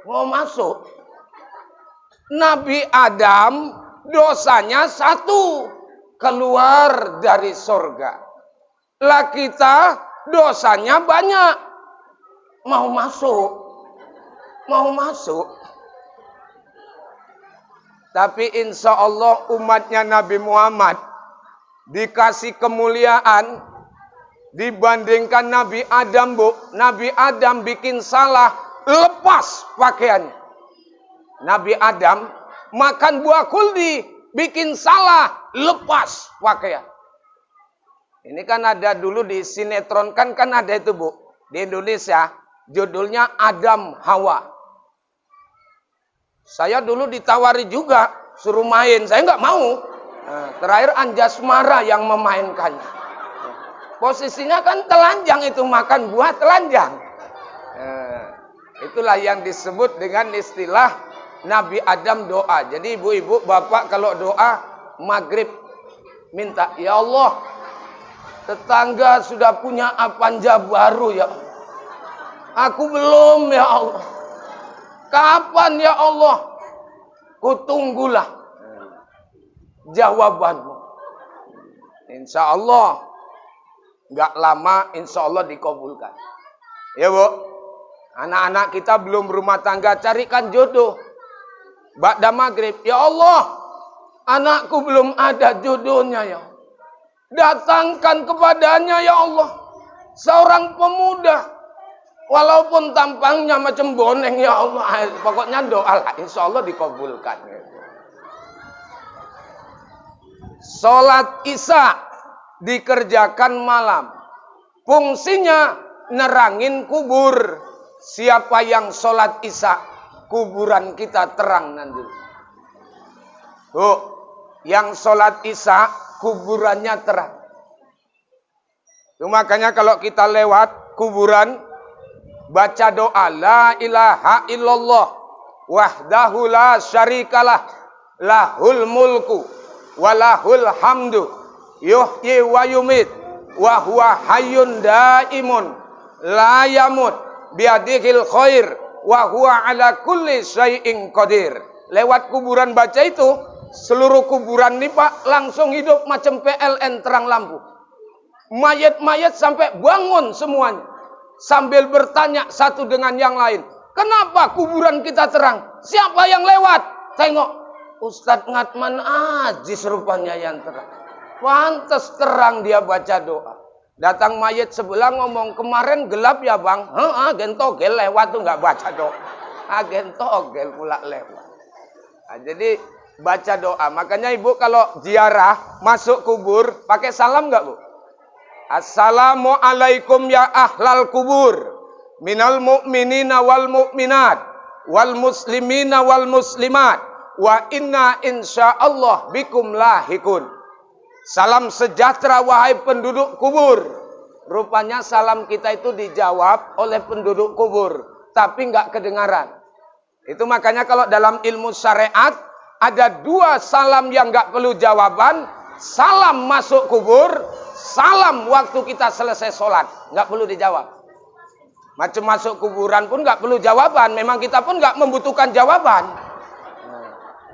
Mau masuk. Nabi Adam dosanya satu, keluar dari surga. Lah kita dosanya banyak, mau masuk. Mau masuk. Tapi insya Allah umatnya Nabi Muhammad dikasih kemuliaan dibandingkan Nabi Adam, Bu. Nabi Adam bikin salah, lepas pakaiannya. Nabi Adam makan buah khuldi, bikin salah, lepas pakaian. Ini kan ada dulu di sinetron, kan ada itu, Bu. Di Indonesia, judulnya Adam Hawa. Saya dulu ditawari juga, suruh main. Saya nggak mau. Terakhir Anjasmara yang memainkannya. Posisinya kan telanjang itu, makan buah telanjang. Itulah yang disebut dengan istilah Nabi Adam doa. Jadi ibu-ibu, bapak kalau doa maghrib minta, ya Allah, tetangga sudah punya apanja baru ya. Aku belum ya Allah. Kapan ya Allah? Kutunggulah jawabanmu. Insya Allah nggak lama, insya Allah dikabulkan. Ya Bu, anak-anak kita belum berumah tangga, carikan jodoh. Ba'da maghrib, ya Allah, anakku belum ada jodohnya ya. Datangkan kepadanya ya Allah, seorang pemuda. Walaupun tampangnya macam boneng ya Allah, pokoknya doa lah, insya Allah dikabulkan. Sholat Isya dikerjakan malam. Fungsinya nerangin kubur. Siapa yang sholat Isya, kuburan kita terang nanti. Bu, yang sholat Isya, kuburannya terang. Itu makanya kalau kita lewat kuburan, baca doa la ilaha illallah wahdahu la syarikalah lahul mulku walahul hamdu yuhyi wa yumit wa huwa hayyun daimun la yamut biadihil khair wa huwa ala kulli syai'in qadir. Lewat kuburan baca itu, seluruh kuburan nih Pak langsung hidup macam PLN terang lampu. Mayat-mayat sampai bangun semuanya. Sambil bertanya satu dengan yang lain. Kenapa kuburan kita terang? Siapa yang lewat? Tengok. Ustadz Ngatman Ajis rupanya yang terang. Pantas terang dia baca doa. Datang mayat sebelah ngomong, kemarin gelap ya bang? Gentogel lewat tuh nggak baca doa. Gentogel pula lewat. Nah, jadi baca doa. Makanya ibu kalau ziarah masuk kubur pakai salam nggak bu? Assalamualaikum ya ahlal kubur, minal mu'minina wal mu'minat, wal muslimina wal muslimat, wa inna insyaallah bikum lahikun. Salam sejahtera wahai penduduk kubur. Rupanya salam kita itu dijawab oleh penduduk kubur, tapi nggak kedengaran. Itu makanya kalau dalam ilmu syariat ada dua salam yang nggak perlu jawaban. Salam masuk kubur, salam waktu kita selesai sholat. Nggak perlu dijawab. Macam masuk kuburan pun nggak perlu jawaban. Memang kita pun nggak membutuhkan jawaban.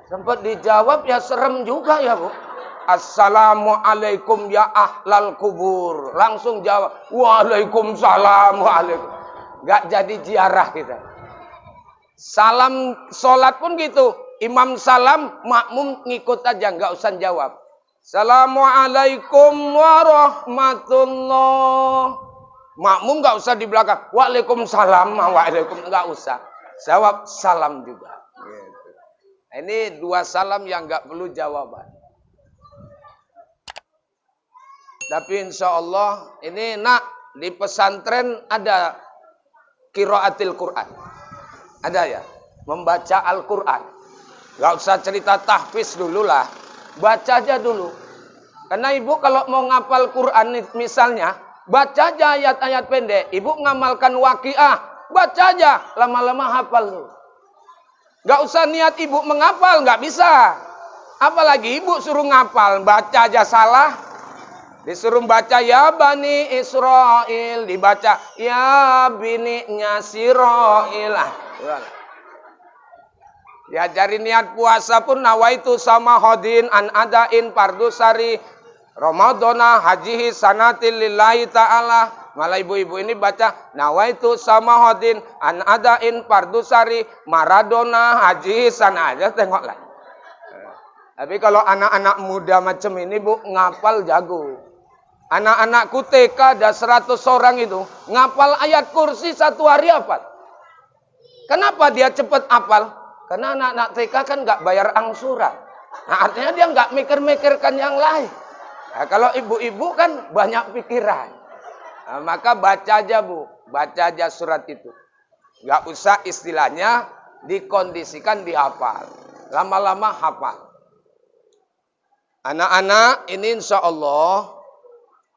Sempat dijawab ya serem juga ya bu. Assalamualaikum ya ahlal kubur. Langsung jawab. Waalaikumsalam. Waalaikum. Nggak jadi ziarah kita. Salam sholat pun gitu. Imam salam, makmum ngikut aja, nggak usah jawab. Assalamualaikum warahmatullah. Makmum nggak usah di belakang. Waalaikumsalam, waalaikum nggak usah. Jawab salam juga. Gitu. Ini dua salam yang nggak perlu jawaban. Tapi insya Allah ini di pesantren ada qiraatil Quran. Ada ya, membaca Al-Quran. Gak usah cerita tahfiz dulu lah. Baca aja dulu. Karena ibu kalau mau ngapal Quran misalnya, baca aja ayat-ayat pendek. Ibu ngamalkan waqiah, baca aja. Lama-lama hafal dulu. Gak usah niat ibu menghafal, gak bisa. Apalagi ibu suruh ngapal, baca aja salah. Disuruh baca ya Bani Israel, dibaca ya bininya Sirail. Diajari niat puasa pun nawaitu sama hodin an adain pardusari Ramadana hajihi sanatil lillahi ta'ala. Malah ibu-ibu ini baca nawaitu sama hodin an adain pardusari Maradona hajihi sana aja tengoklah. Tapi kalau anak-anak muda macam ini bu ngapal jago. Anak-anakku TK ada 100 orang itu ngapal ayat kursi satu hari hafal. Kenapa dia cepat hafal? Karena anak-anak TK kan nggak bayar angsuran. Nah, artinya dia nggak mikir-mikirkan yang lain. Nah, kalau ibu-ibu kan banyak pikiran. Nah, maka baca aja bu, baca aja surat itu. Nggak usah istilahnya dikondisikan dihafal. Lama-lama hafal. Anak-anak ini insya Allah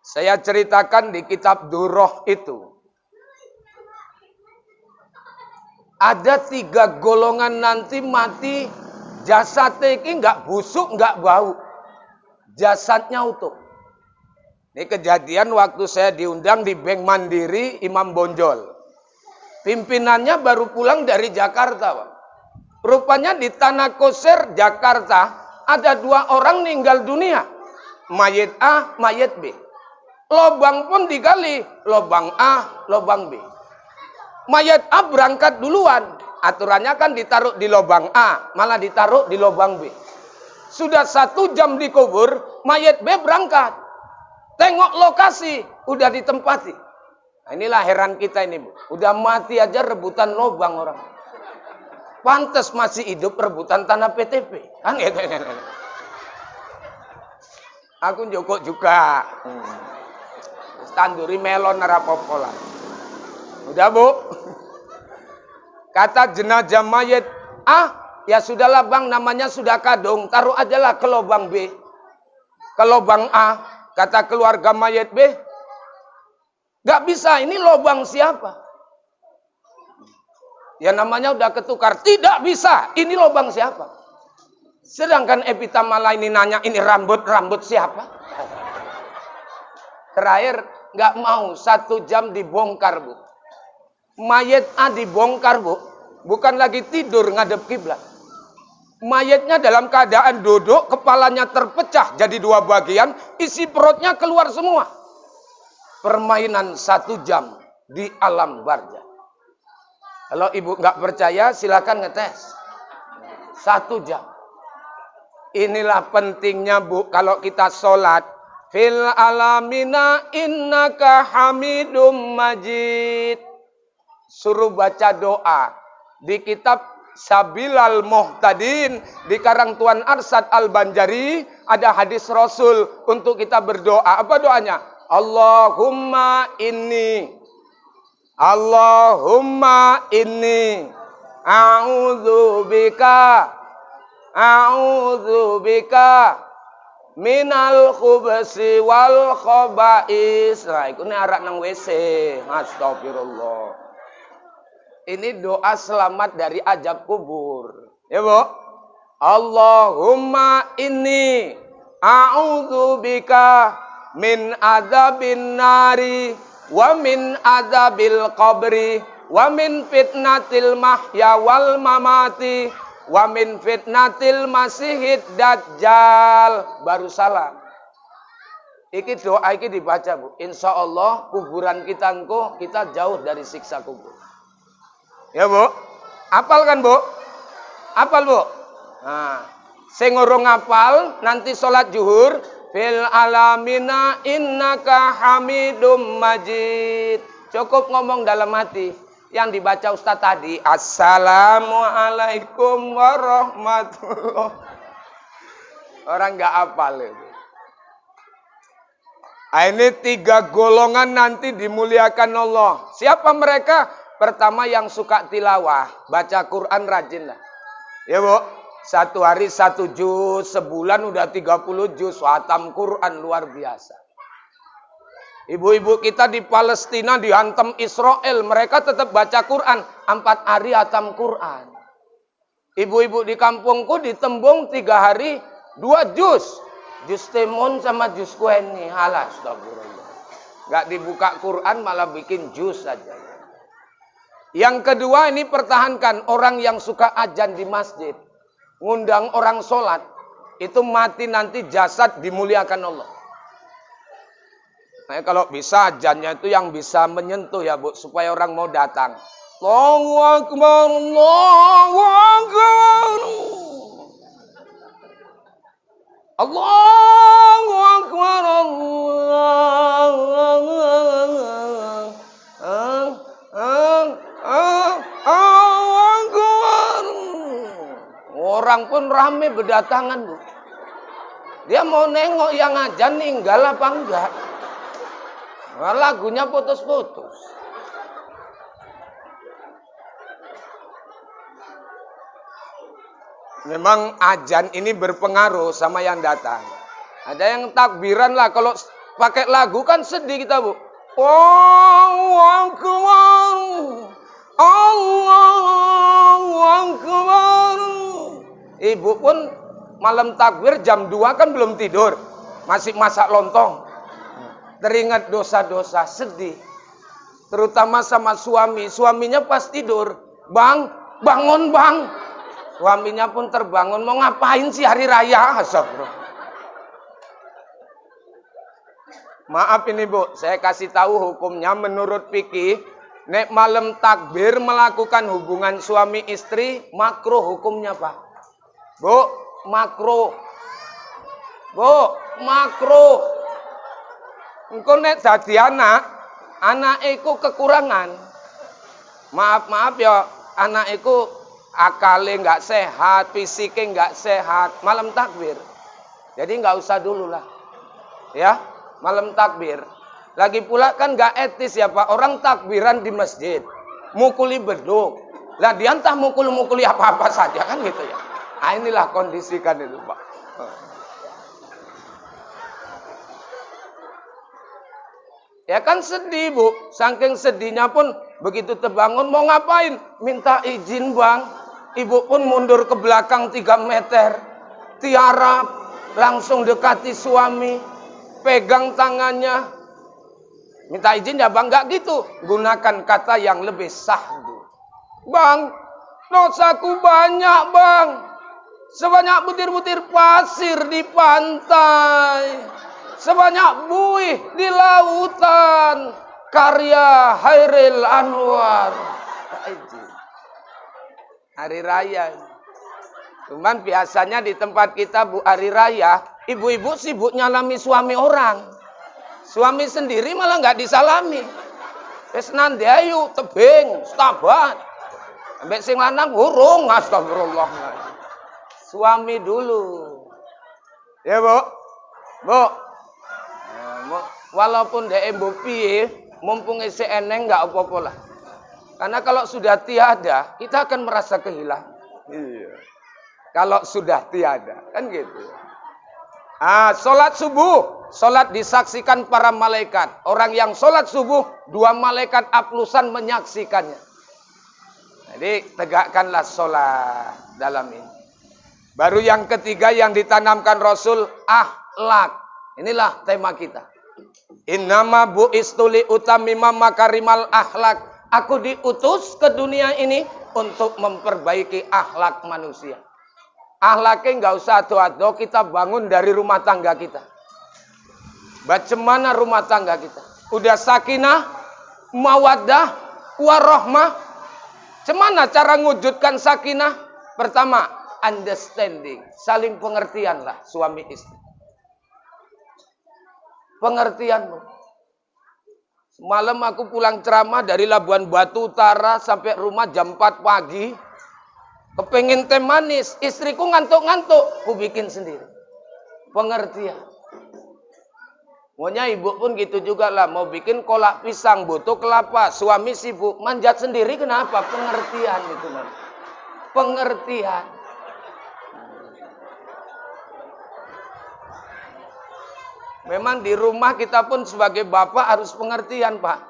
saya ceritakan di kitab Durroh itu. Ada 3 golongan nanti mati, jasadnya ini nggak busuk, nggak bau. Jasadnya utuh. Ini kejadian waktu saya diundang di Bank Mandiri Imam Bonjol. Pimpinannya baru pulang dari Jakarta, Pak. Rupanya di Tanah Koser, Jakarta, ada 2 orang meninggal dunia. Mayat A, mayat B. Lobang pun digali, lobang A, lobang B. Mayat A berangkat duluan. Aturannya kan ditaruh di lobang A, malah ditaruh di lobang B. Sudah 1 jam dikubur, mayat B berangkat. Tengok lokasi, udah ditempati. Nah, inilah heran kita ini, Bu. Udah mati aja rebutan lobang orang. Pantes masih hidup rebutan tanah PTP. Kan gitu. Aku jokok juga. Tanduri melon rapopola. Udah bu. Kata jenazah mayat ya sudahlah bang, namanya sudah kadung, taruh aja lah ke lubang B. Ke lubang A. Kata keluarga mayat B, gak bisa, ini lubang siapa? Ya namanya udah ketukar, tidak bisa, ini lubang siapa? Sedangkan Epitamala ini nanya, ini rambut siapa? Terakhir gak mau, 1 jam dibongkar bu. Mayat A dibongkar bu, bukan lagi tidur ngadep kiblat. Mayatnya dalam keadaan duduk, kepalanya terpecah jadi 2 bagian, isi perutnya keluar semua. Permainan 1 jam di alam barzah. Kalau ibu nggak percaya, silakan ngetes. 1 jam. Inilah pentingnya bu, kalau kita sholat. Fil alamina innaka hamidum majid. Suruh baca doa. Di kitab Sabilal Muhtadin, di karang Tuan Arsad Al-Banjari, ada hadis Rasul untuk kita berdoa. Apa doanya? Allahumma inni a'udzubika minal khubsi wal khaba'is. Nah, itu ini arak nang WC. Astagfirullah. Ini doa selamat dari azab kubur. Ya, Bu? Allahumma inni a'udzubika min azabin nari wa min azabil qabri wa min fitnatil mahya wal mamati wa min fitnatil masihid dajjal. Baru salam. Iki doa iki dibaca, Bu. Insyaallah kuburan kita engko kita jauh dari siksa kubur. Ya, Bu. Apal kan, Bu? Apal, Bu? Nah, sing urung apal nanti salat zuhur, fil alamina innaka hamidum majid. Cukup ngomong dalam hati. Yang dibaca Ustaz tadi, Assalamualaikum warahmatullahi. Orang enggak apal itu. Ini 3 golongan nanti dimuliakan Allah. Siapa mereka? Pertama yang suka tilawah, baca Quran rajinlah. Ya, Bu. 1 hari 1 juz, sebulan udah 30 juz, khatam Quran luar biasa. Ibu-ibu kita di Palestina dihantam Israel, mereka tetap baca Quran, 4 hari khatam Quran. Ibu-ibu di kampungku ditembung 3 hari 2 juz. Juz timun sama juz kueni, halas, astagfirullah. Enggak dibuka Quran malah bikin juz saja. Yang kedua ini pertahankan orang yang suka azan di masjid. Ngundang orang sholat. Itu mati nanti jasad dimuliakan Allah. Nah, kalau bisa azannya itu yang bisa menyentuh ya, Bu. Supaya orang mau datang. Allahu Akbar, Allahu Akbar. Allahu Akbar, Orang pun rame berdatangan, Bu. Dia mau nengok yang azan ninggal apa enggak. Nah, lagunya putus-putus. Memang azan ini berpengaruh sama yang datang. Ada yang takbiran lah. Kalau pakai lagu kan sedih kita, Bu. Allahu Akbar. Allahu Akbar. Ibu pun malam takbir jam 2 kan belum tidur. Masih masak lontong. Teringat dosa-dosa, sedih. Terutama sama suami. Suaminya pas tidur. Bang, bangun bang. Suaminya pun terbangun. Mau ngapain sih hari raya? Astagfirullah. Maaf ini, Bu. Saya kasih tahu hukumnya menurut fikih. Nek malam takbir melakukan hubungan suami istri. Makruh hukumnya, Pak. Bu, makruh. Bu, makruh. Engko nek dadi anak iku kekurangan. Maaf ya, anak iku akale enggak sehat, fisiknya enggak sehat, malam takbir. Jadi enggak usah dulu lah. Ya, malam takbir. Lagi pula kan enggak etis ya, Pak. Orang takbiran di masjid, mukuli beduk. Lah dia entah mukuli apa-apa saja kan gitu ya. Nah, inilah kondisi kan itu, Pak. Ya kan sedih, Bu. Saking sedihnya pun begitu terbangun mau ngapain? Minta izin, Bang. Ibu pun mundur ke belakang 3 meter. Tiarap, langsung dekati suami. Pegang tangannya. Minta izin ya, Bang. Enggak gitu. Gunakan kata yang lebih sahdu. Bang, Dosaku banyak, Bang. Sebanyak butir-butir pasir di pantai. Sebanyak buih di lautan. Karya Hairil Anwar. Hari raya. Cuman biasanya di tempat kita hari raya, ibu-ibu sibuk nyalami suami orang. Suami sendiri malah nggak disalami. Wis nandayu tebing, stabat. Ambek sing lanang urung, astagfirullah. Suami dulu. Ya, Bu. Bu. Walaupun dhek mbok piye, mumpung isih eneng enggak apa-apa lah. Karena kalau sudah tiada, kita akan merasa kehilangan. Iya. Kalau sudah tiada, kan gitu. Sholat subuh, sholat disaksikan para malaikat. Orang yang sholat subuh, 2 malaikat aplusan menyaksikannya. Jadi tegakkanlah sholat dalam ini. Baru yang ketiga yang ditanamkan Rasul, akhlak. Inilah tema kita. Innama bu'istu li utammima makarimal akhlak. Aku diutus ke dunia ini untuk memperbaiki akhlak manusia. Akhlaknya nggak usah ado-ado, kita bangun dari rumah tangga kita. Bagaimana rumah tangga kita? Udah sakinah, mawaddah, warahmah. Cemana cara ngujudkan sakinah? Pertama, understanding, saling pengertian lah suami istri. Pengertianmu. Malam aku pulang ceramah dari Labuan Batu Utara sampai rumah jam 4 pagi. Kepengen teh manis, istriku ngantuk-ngantuk, ku bikin sendiri. Pengertian. Maunya ibu pun gitu juga lah, mau bikin kolak pisang, butuh kelapa, suami sibuk, manjat sendiri kenapa? Pengertian itu man. Pengertian. Memang di rumah kita pun sebagai bapak harus pengertian, Pak.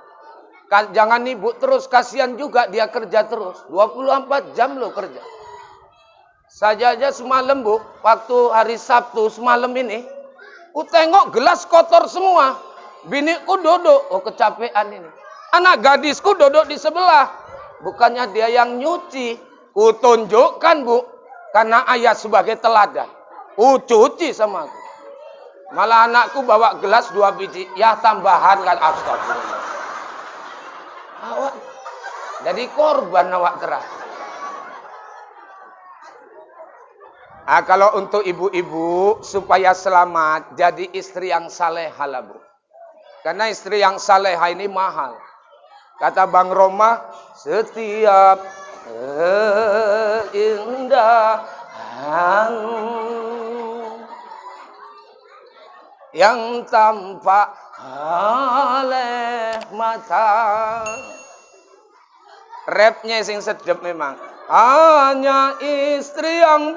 Jangan ibu terus, kasihan juga dia kerja terus. 24 jam lo kerja. Saja aja semalam, Bu, waktu hari Sabtu semalam ini, ku tengok gelas kotor semua. Biniku duduk, oh kecapean ini. Anak gadisku duduk di sebelah. Bukannya dia yang nyuci. Ku tunjukkan, Bu, karena ayah sebagai teladan. Ku cuci sama aku. Malah anakku bawa gelas 2 biji. Ya tambahan kan, astagfirullah. Awak jadi korban awak terakhir. Kalau untuk ibu-ibu supaya selamat, jadi istri yang salehah lah, Bu. Karena istri yang salehah ini mahal. Kata Bang Roma, setiap keindahan yang tampak oleh mata. Rapnya sing sedep memang. Hanya istri yang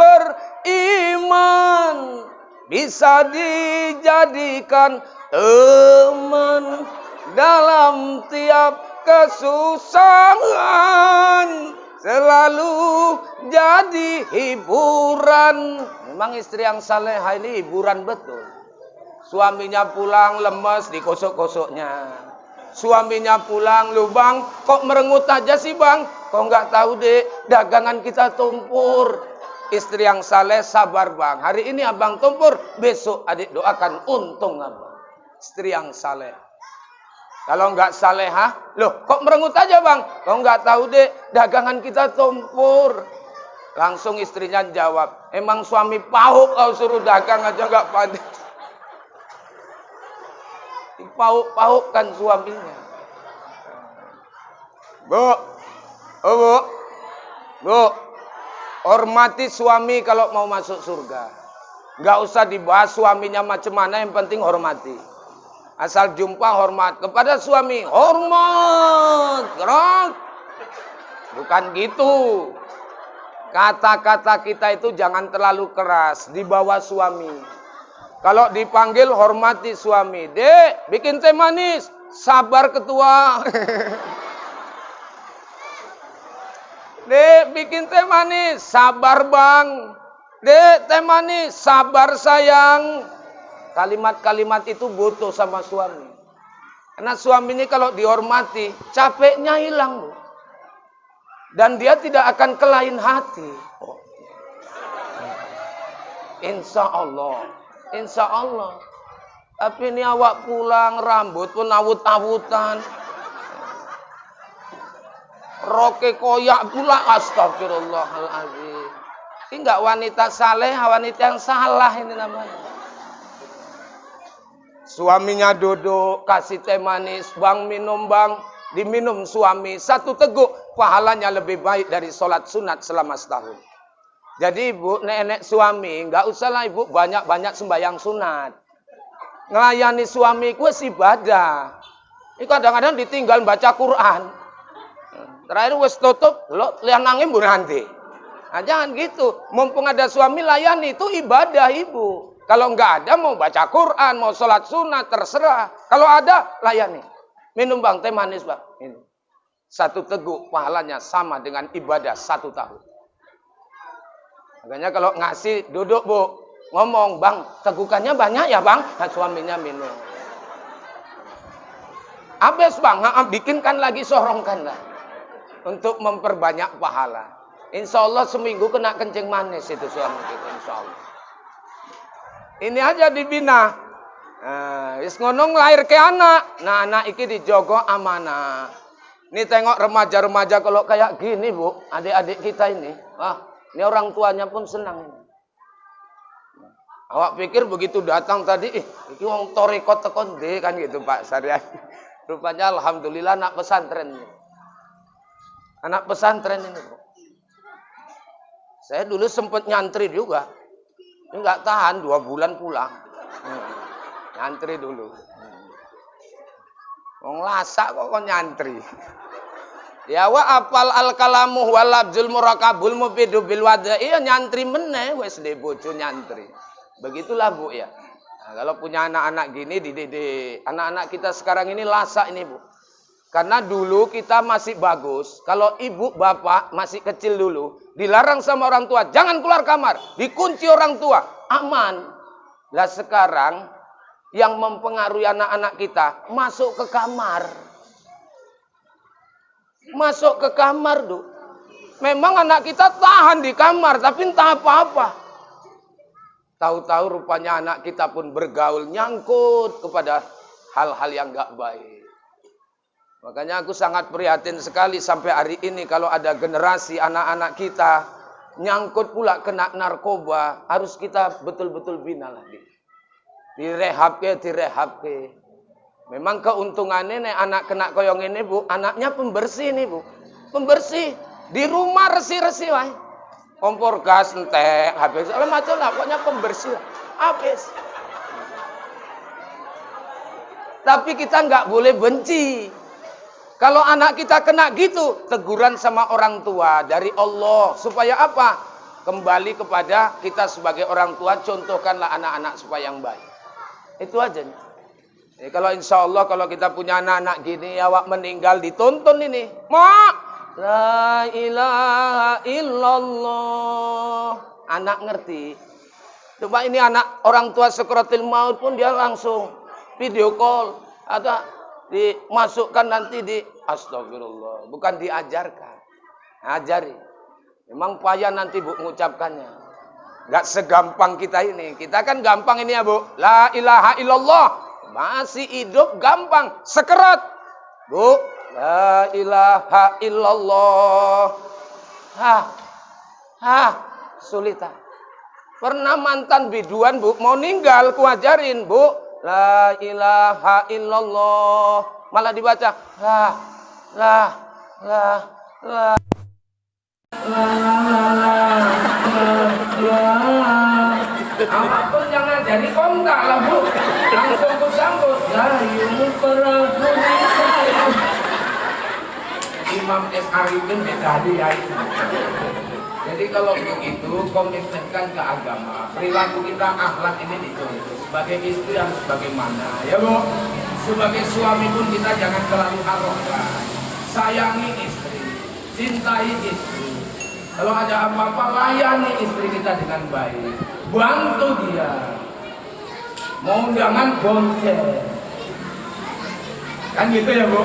beriman bisa dijadikan teman dalam tiap kesusahan, selalu jadi hiburan. Memang istri yang salehah ini hiburan betul. Suaminya pulang lemes, dikosok-kosoknya. Suaminya pulang, lu Bang, kok merengut aja sih Bang? Kok nggak tahu deh, dagangan kita tumpur. Istri yang saleh sabar Bang. Hari ini abang tumpur, besok adik doakan untung abang. Istri yang saleh. Kalau nggak salehah, loh kok merengut aja Bang? Kok nggak tahu deh, dagangan kita tumpur. Langsung istrinya jawab, emang suami pahuk kau suruh dagang aja nggak pandai. Dipauk-paukkan suaminya. Bu, hormati suami kalau mau masuk surga. Nggak usah dibahas suaminya macam mana, yang penting hormati. Asal jumpa hormat kepada suami, hormat, gerak. Bukan gitu. Kata-kata kita itu jangan terlalu keras di bawah suami. Kalau dipanggil hormati suami. Dek, bikin teh manis. Sabar ketua. Dek, bikin teh manis. Sabar bang. Dek, teh manis. Sabar sayang. Kalimat-kalimat itu butuh sama suami. Karena suami ini kalau dihormati, capeknya hilang. Bu. Dan dia tidak akan kelain hati. Insya Allah. Insya Allah. Tapi ini awak pulang, rambut pun awut-awutan. Roke koyak pula, astagfirullahaladzim. Ini enggak wanita saleh, wanita yang salah ini namanya. Suaminya duduk, kasih teh manis, bang minum bang. Diminum suami, 1 teguk, pahalanya lebih baik dari sholat sunat selama setahun. Jadi ibu, nenek suami, enggak usahlah ibu banyak-banyak sembahyang sunat. Ngelayani suami ku ibadah. Ini kadang-kadang ditinggal baca Quran. Terakhir wes tutup, lo lihat nangis bu nanti. Nah, jangan gitu. Mumpung ada suami layani, itu ibadah ibu. Kalau enggak ada mau baca Quran, mau sholat sunat, terserah. Kalau ada, layani. Minum bang, teh manis bang. Ini. 1 teguk pahalanya sama dengan ibadah 1 tahun. Makanya kalau ngasih, duduk bu. Ngomong, bang, tegukannya banyak ya bang? Nah, suaminya minum. Habis bang, bikinkan lagi, sorongkan lah. Untuk memperbanyak pahala. Insya Allah seminggu kena kencing manis itu suami kita, insya Allah. Ini aja dibina. Wis ngono lahir ke anak. Nah, anak iki dijogo amanah. Ini tengok remaja-remaja kalau kayak gini, Bu. Adik-adik kita ini. Ini orang tuanya pun senang ini. Awak pikir begitu datang tadi, iki wong torikot tekon deh kan gitu Pak Saryadi. Rupanya alhamdulillah anak pesantren ini. Anak pesantren ini, Bu. Saya dulu sempat nyantri juga. Ini enggak tahan 2 bulan pulang. Nyantri dulu. Wong lasak kok nyantri. Ya wa apal al-kalamu wal labzul murakabul mufidu bil wada. Iya nyantri meneh wis de bojo nyantri. Begitulah Bu ya. Nah, kalau punya anak-anak gini dididik. Anak-anak kita sekarang ini lasak ini Bu. Karena dulu kita masih bagus. Kalau ibu bapak masih kecil dulu, dilarang sama orang tua, jangan keluar kamar, dikunci orang tua, aman. Lah sekarang yang mempengaruhi anak-anak kita masuk ke kamar. Masuk ke kamar, Du. Memang anak kita tahan di kamar, tapi entah apa-apa. Tahu-tahu rupanya anak kita pun bergaul, nyangkut kepada hal-hal yang gak baik. Makanya aku sangat prihatin sekali sampai hari ini kalau ada generasi anak-anak kita nyangkut pula kena narkoba, harus kita betul-betul bina lagi. Direhab ke. Memang keuntungannya nih anak kena koyong ini Bu, anaknya pembersih nih Bu. Pembersih. Di rumah resi-resi wae. Kompor gas entek, habis macam lah, pokoknya pembersih. Habis. Tapi kita nggak boleh benci. Kalau anak kita kena gitu, teguran sama orang tua dari Allah. Supaya apa? Kembali kepada kita sebagai orang tua, contohkanlah anak-anak supaya yang baik. Itu aja nih. Jadi kalau insya Allah kalau kita punya anak-anak gini, awak meninggal ditonton ini. Mak, la ilaha illallah. Anak ngerti. Coba ini anak orang tua sekaratul maut pun dia langsung video call. Atau dimasukkan nanti di astagfirullah. Bukan diajarkan. Ajari. Memang payah nanti Bu mengucapkannya. Gak segampang kita ini. Kita kan gampang ini ya Bu. La ilaha illallah. Masih hidup gampang. Sekerat. Bu. La ilaha illallah. Sulit. Pernah mantan biduan Bu. Mau ninggal ku ajarin Bu. La ilaha illallah. Malah dibaca. La. Apapun jangan jadi kontak lah Bu. Langsung ku sambut. Imam S.A. itu tadi ya. Jadi kalau begitu komitmenkan ke agama. Perilaku kita, akhlak ini dicontoh. Sebagai istri harus bagaimana ya Bu. Sebagai suami pun kita jangan terlalu arogan. Sayangi istri, cintai istri. Kalau ada apa-apa, layani istri kita dengan baik. Bantu dia. Mau jangan bonceng. Kan gitu ya Bu.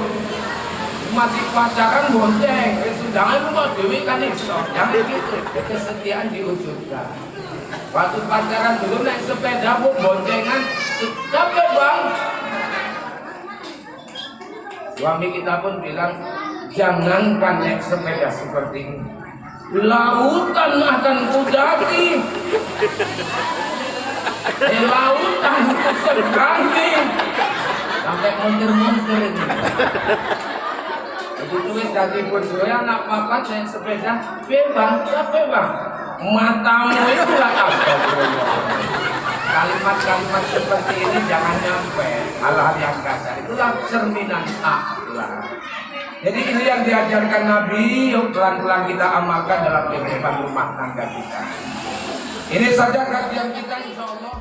masih pacaran bonceng, jangan lupa dewi kan iso, jangan gitu, kesetiaan diwujudkan. Waktu pacaran dulu naik sepeda bu boncengan, capek bang. Suami kita pun bilang, jangankan naik sepeda seperti ini, lautan akan kudaki. Lautan kuseberangi sampai mundur-mundur ini. Begitu wis dadi bojo anak papat naik sepeda, bebang, capek bang. Matamu itu lah kalimat-kalimat seperti ini jangan nyampe hal-hal yang kasar. Itulah cerminan akhlak. Jadi ini yang diajarkan Nabi, yuk pelan-pelan kita amalkan dalam kehidupan rumah tangga kita. Ini saja kajian kita, insya Allah.